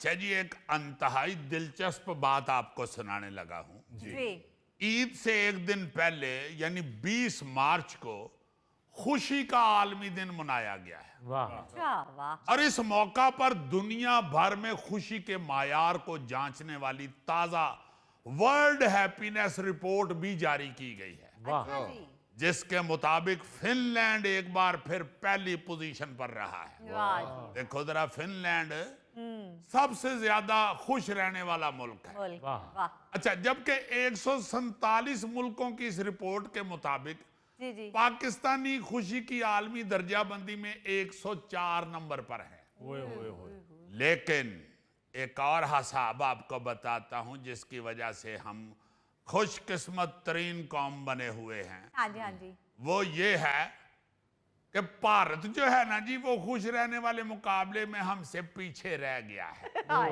जी एक अंतहाई दिलचस्प बात आपको सुनाने लगा हूं जी। ईद से एक दिन पहले यानी 20 मार्च को खुशी का आलमी दिन मनाया गया है। वाह। अच्छा, वाह। और इस मौका पर दुनिया भर में खुशी के मायार को जांचने वाली ताजा वर्ल्ड हैप्पीनेस रिपोर्ट भी जारी की गई है, अच्छा जी। जिसके मुताबिक फिनलैंड एक बार फिर पहली पोजीशन पर रहा है। वाह जी। देखो जरा, फिनलैंड सबसे ज्यादा खुश रहने वाला मुल्क है। मुल्क, वाह। वाह। अच्छा, जबकि 147 मुल्कों की इस रिपोर्ट के मुताबिक जी जी। पाकिस्तानी खुशी की आलमी दर्जाबंदी में 104 नंबर पर है। ओए होए होए। लेकिन एक और हिसाब आपको बताता हूं जिसकी वजह से हम खुशकिस्मत तरीन कौम बने हुए हैं। हाँ जी, हाँ जी। वो ये है कि भारत जो है ना जी, वो खुश रहने वाले मुकाबले में हमसे पीछे रह गया है हाय,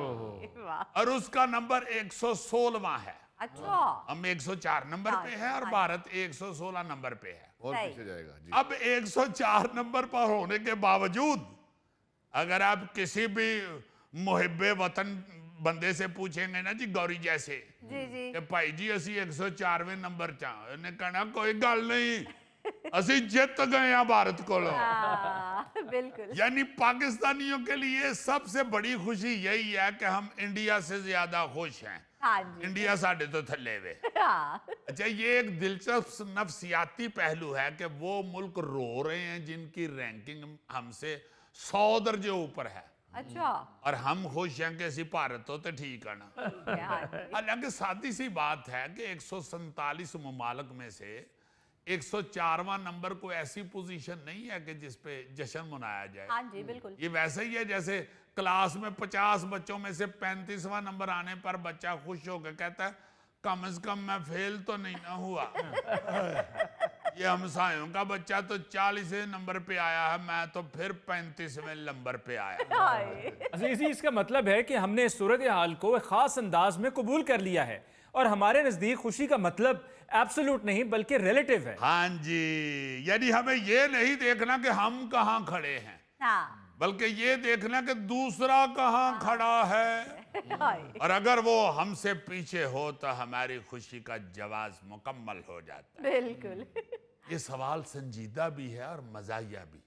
वाह। और उसका नंबर 116वां है। अच्छा। हम 104 नंबर पे हैं और भारत 116 नंबर पे है। और सही। पीछे जाएगा जी। अब 104 नंबर पर होने के बावजूद अगर आप किसी भी मुहिब्बे वतन बंदे से पूछेंगे ना जी, गौरी जैसे, जी जी। कि भाई जी असी 104वें नंबर चा, इन्हें कहना कोई गल नहीं, असी जित गए हैं भारत को। बिल्कुल। यानी पाकिस्तानियों के लिए सबसे बड़ी खुशी यही है कि हम इंडिया से ज्यादा खुश हैं। हाँ जी। इंडिया साढ़े तो थल्ले वे। हाँ। अच्छा, ये एक दिलचस्प नफ्सियाती पहलू है कि वो मुल्क रो रहे हैं जिनकी रैंकिंग हमसे 100 दर्जे ऊपर है अच्छा। और हम खुश हैं कि असी भारत तो ठीक है ना। हाँ जी। हालांकि सादी सी बात है कि 147 ममालक में से 104वां नंबर कोई ऐसी पोजीशन नहीं है कि जिस पे जश्न मनाया जाए। हाँ जी, बिल्कुल। ये वैसे ही है जैसे क्लास में 50 बच्चों में से 35वां नंबर आने पर बच्चा खुश होकर कहता है कम से कम मैं फेल तो नहीं ना हुआ। ये हमसायों का बच्चा तो 40वें नंबर पे आया है, मैं तो फिर 35वें नंबर पे आया। हाय। अजीजी, इसका मतलब है कि हमने इस सूरत हाल को एक खास अंदाज में कबूल कर लिया है और हमारे नजदीक खुशी का मतलब एब्सोल्यूट नहीं बल्कि रिलेटिव है। हाँ जी, यानी हमें ये नहीं देखना कि हम कहाँ खड़े हैं, हाँ। बल्कि ये देखना कि दूसरा कहाँ खड़ा है। हाय। और अगर वो हमसे पीछे हो तो हमारी खुशी का जवाब मुकम्मल हो जाता है। बिल्कुल। ये सवाल संजीदा भी है और मजाहिया भी।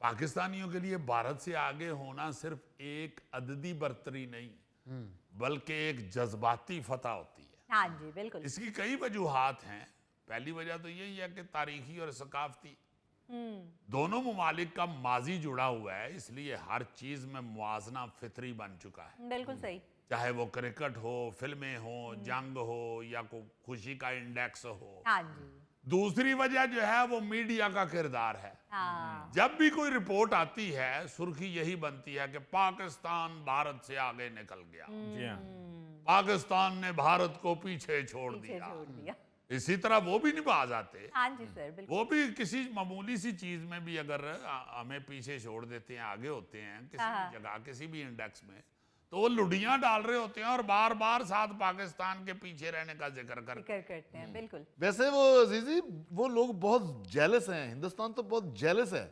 पाकिस्तानियों के लिए भारत से आगे होना सिर्फ एक अददी बर्तरी नहीं बल्कि एक जज्बाती फतह होती है। हाँ जी, बिल्कुल। इसकी कई वजूहात हैं। पहली वजह तो यही है कि तारीखी और सकाफती दोनों ममालिक का माजी जुड़ा हुआ है, इसलिए हर चीज में मुआजना फितरी बन चुका है। बिल्कुल सही। चाहे वो क्रिकेट हो, फिल्में हो, जंग हो या कोई खुशी का इंडेक्स हो। हाँ जी। दूसरी वजह जो है वो मीडिया का किरदार है। हाँ। जब भी कोई रिपोर्ट आती है सुर्खी यही बनती है कि पाकिस्तान भारत से आगे निकल गया, जी हाँ। पाकिस्तान ने भारत को पीछे छोड़ पीछे दिया। छोड़ दिया। इसी तरह वो भी निभा जाते, हाँ जी सर, बिल्कुल। वो भी किसी मामूली सी चीज में भी अगर हमें पीछे छोड़ देते हैं, आगे होते हैं किसी हाँ। भी जगह, किसी भी इंडेक्स में, तो वो लुढ़ियां डाल रहे होते हैं और बार बार साथ पाकिस्तान के पीछे रहने का जिक्र करते फिक्र करते हैं, बिल्कुल। वैसे वो अजीजी, वो लोग बहुत जेलस हैं। हिंदुस्तान तो बहुत जेलस है,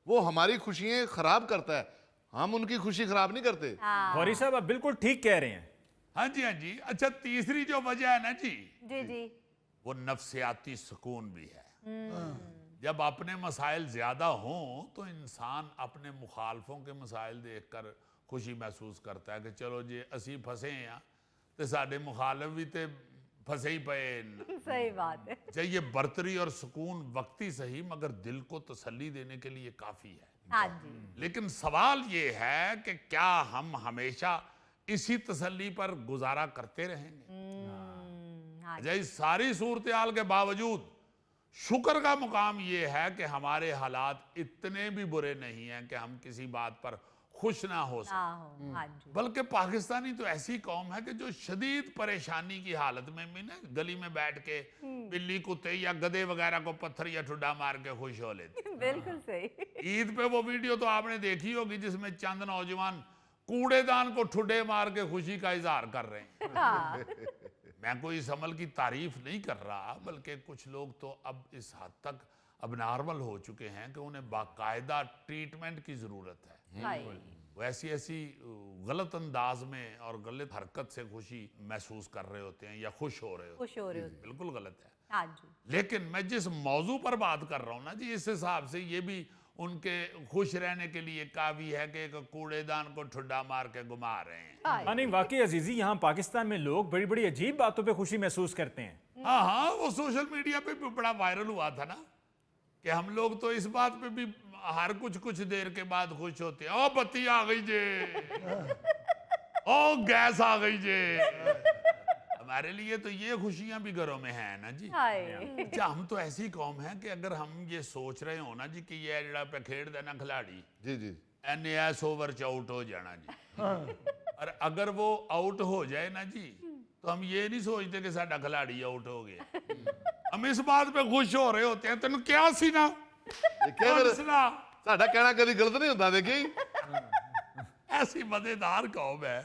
वो हमारी खुशियां खराब करता है, हम उनकी खुशी खराब नहीं करते। हाँ। गौरी साहब, आप बिल्कुल ठीक कह रहे हैं। हाँ जी, हाँ जी। अच्छा, तीसरी जो वजह है ना जी, जी जी। वो नफ्सियाती सुकून भी है। जब अपने मसाइल ज्यादा हों तो इंसान अपने मुखालफों के मसाइल देखकर खुशी महसूस करता है कि चलो जी असी फंसे हैं तो साडे मुखालिफ भी ते फंसे ही पे। सही बात है। चाहिए बर्तरी और सुकून वक्ती सही मगर दिल को तसल्ली देने के लिए काफी है। हाँ जी। लेकिन सवाल ये है कि क्या हम हमेशा इसी तसल्ली पर गुजारा करते रहेंगे? हाँ जी। अच्छा, इस सारी सूरत हाल के बावजूद शुक्र का मुकाम ये है कि हमारे हालात इतने भी बुरे नहीं हैं कि हम किसी बात पर खुश ना हो ना सके। हो। हाँ जी। बल्कि पाकिस्तानी तो ऐसी कौम है कि जो शदीद परेशानी की हालत में भी ना गली में बैठ के बिल्ली, कुत्ते या गधे वगैरह को पत्थर या ठुड्डा मार के खुश हो लेते। बिल्कुल सही। ईद पे वो वीडियो तो आपने देखी होगी जिसमें चंद नौजवान कूड़ेदान को ठुड्डे मार के खुशी का इजहार कर रहे हैं। हाँ। मैं कोई इस अमल की तारीफ नहीं कर रहा, बल्कि कुछ लोग तो अब इस हद तक अब नॉर्मल हो चुके हैं कि उन्हें बाकायदा ट्रीटमेंट की जरूरत है। हाय। वो ऐसी ऐसी गलत अंदाज में और गलत हरकत से खुशी महसूस कर रहे होते हैं या खुश हो रहे होते खुश हो रहे होते हैं, बिल्कुल गलत है। हाँ जी। लेकिन मैं जिस मौजू पर बात कर रहा हूँ ना जी, इस हिसाब से ये भी उनके खुश रहने के लिए काफी है कि एक कूड़ेदान को ठुड्डा मार के घुमा रहे हैं। हाँ नहीं, वाकई अजीजी, यहाँ पाकिस्तान में लोग बड़ी बड़ी अजीब बातों पे खुशी महसूस करते हैं। हाँ हाँ, वो सोशल मीडिया पे भी बड़ा वायरल हुआ था ना कि हम लोग तो इस बात पे भी हर कुछ देर के बाद खुश होते हैं, ओ बत्ती आ गई जे, ओ गैस आ गई जे। हमारे लिए तो ये खुशियां भी घरों में हैं ना जी। हाय। अच्छा, हम तो ऐसी कौम है कि अगर हम ये सोच रहे हो ना जी कि ये जड़ा पे खेड़ देना खिलाड़ी, जी जी एने ऐस ओवर च आउट हो जाना जी, और अगर वो आउट हो जाए ना जी तो हम ये नहीं सोचते कि साडा खिलाड़ी आउट हो गया, हम इस बात पे खुश हो रहे होते हैं। तेन क्या सी ना ये क्या मेरे सुना, साडा कहना कभी गलत नहीं होता, देखिए ऐसी मजेदार कौम है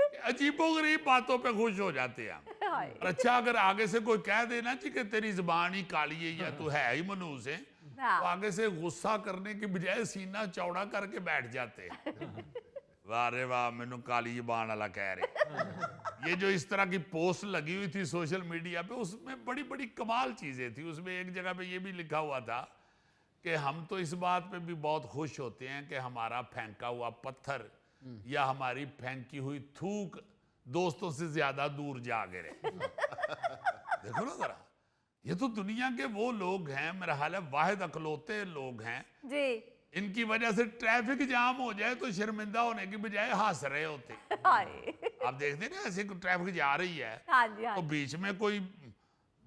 कि अजीबोगरीब बातों पे खुश हो जाते हैं हम। हाय। और अच्छा, अगर आगे से कोई कह देना जी कि तेरी जुबान ही काली है या तू है ही मनूस है, हाँ। तो आगे से गुस्सा करने की बजाय सीना चौड़ा करके बैठ जाते हैं। वाह रे वाह, मैनू काली जुबान वाला कह रहे। ये जो इस तरह की पोस्ट लगी हुई थी सोशल मीडिया पे, उसमें बड़ी बड़ी कमाल चीजें थी। उसमें एक जगह पे ये भी लिखा हुआ था कि हम तो इस बात पे भी बहुत खुश होते हैं कि हमारा फेंका हुआ पत्थर या हमारी फेंकी हुई थूक दोस्तों से ज्यादा दूर जा गिरे। देखो ना जरा, ये तो दुनिया के वो लोग हैं, मेरा हाल है वाहिद अकलौते लोग हैं, जी। इनकी वजह से ट्रैफिक जाम हो जाए तो शर्मिंदा होने की बजाय हंस रहे होते। हाय। आप देखते ना, ऐसे ट्रैफिक जा रही है हाँ जी। हाँ तो जी। बीच में कोई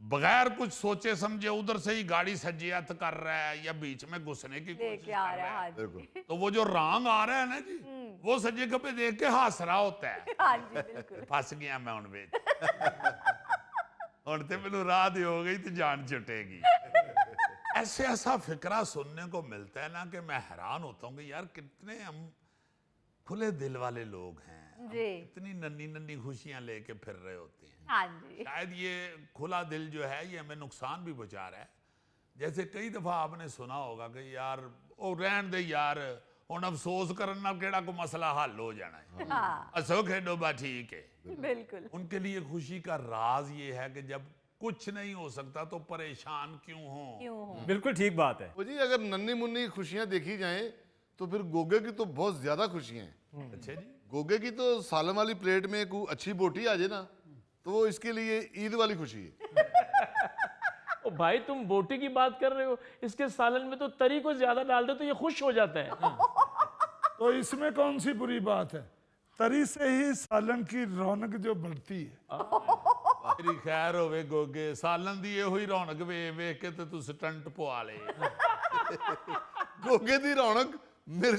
बगैर कुछ सोचे समझे उधर से ही गाड़ी सज्जियत कर रहा है या बीच में घुसने की कोशिश लेके आ कर रहा रहा है। है, हाँ जी। तो वो जो रंग आ रहा है ना जी, वो सज्जे खब्बे देख के हंस रहा होता है। हाँ जी, बिल्कुल। फस गया मैं हुण विच, हुण ते मैनू राह दी हो गई तो जान छुटेगी। ऐसे ऐसा फिक्रा सुनने को मिलता है ना कि मैं हैरान होता हूँ कि यार कितने हम खुले दिल वाले लोग हैं, हम जी। कितनी नन्ही नन्ही खुशियां लेके फिर रहे होते हैं। हाँ जी। शायद ये खुला दिल जो है ये हमें नुकसान भी पहुंचा रहा है। जैसे कई दफा आपने सुना होगा कि यार ओ रहन दे यार, हुण अफसोस करन नाल केड़ा कोई मसला हल हो जाना है, हाँ, हसो खेडो बा ठीक है। बिल्कुल। उनके लिए खुशी का राज ये है कि जब कुछ नहीं हो सकता तो परेशान क्यों हो। क्यों हो? बिल्कुल ठीक बात है। वो जी अगर नन्ही मुन्नी खुशियां देखी जाएं तो फिर गोगे की तो बहुत ज्यादा खुशियां हैं। अच्छा जी, गोगे की तो सालन वाली प्लेट में कोई अच्छी बोटी आ जाए ना तो वो इसके लिए ईद वाली खुशी है। ओ भाई, तुम बोटी की बात कर रहे हो, इसके सालन में तो तरी को ज्यादा डाल दो तो ये खुश हो जाता है। तो इसमें कौन सी बुरी बात है? तरी से ही सालन की रौनक जो बढ़ती है। तेरी खैर होवे गोगे, सालन दी ਇਹੋ ਹੀ रौनक ਵੇਖ ਵੇਖ ਕੇ ਤੇ ਤੂੰ ਸਟੰਟ ਪਵਾ ਲਏ। गोगे दी रौनक मिर्च